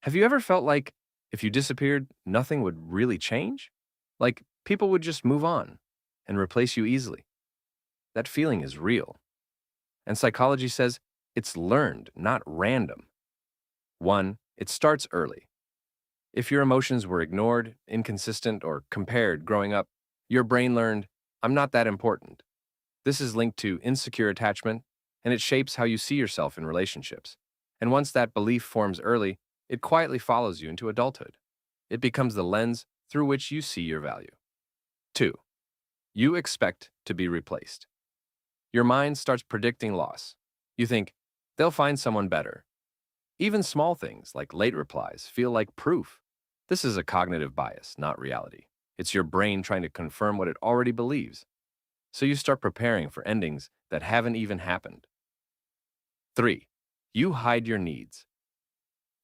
Have you ever felt like if you disappeared, nothing would really change? Like people would just move on and replace you easily? That feeling is real. And psychology says it's learned, not random. One, it starts early. If your emotions were ignored, inconsistent, or compared growing up, your brain learned, I'm not that important. This is linked to insecure attachment, and it shapes how you see yourself in relationships. And once that belief forms early, it quietly follows you into adulthood. It becomes the lens through which you see your value. Two, you expect to be replaced. Your mind starts predicting loss. You think, they'll find someone better. Even small things like late replies feel like proof. This is a cognitive bias, not reality. It's your brain trying to confirm what it already believes. So you start preparing for endings that haven't even happened. Three, you hide your needs.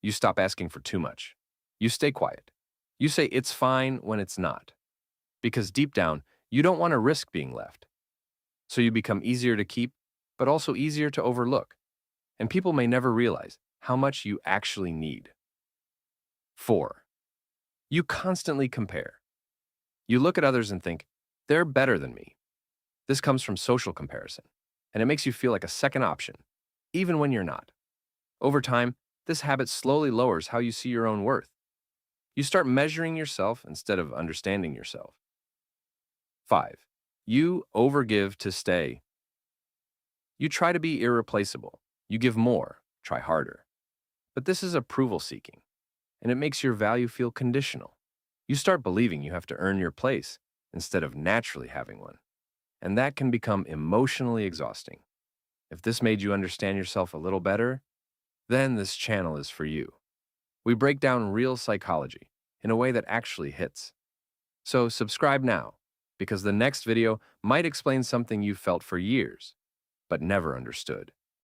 You stop asking for too much. You stay quiet. You say it's fine when it's not. Because deep down, you don't want to risk being left. So you become easier to keep, but also easier to overlook. And people may never realize how much you actually need. Four, you constantly compare. You look at others and think, they're better than me. This comes from social comparison, and it makes you feel like a second option, even when you're not. Over time, this habit slowly lowers how you see your own worth. You start measuring yourself instead of understanding yourself. Five, you overgive to stay. You try to be irreplaceable. You give more, try harder. But this is approval seeking, and it makes your value feel conditional. You start believing you have to earn your place instead of naturally having one. And that can become emotionally exhausting. If this made you understand yourself a little better, then this channel is for you. We break down real psychology in a way that actually hits. So subscribe now, because the next video might explain something you've felt for years, but never understood.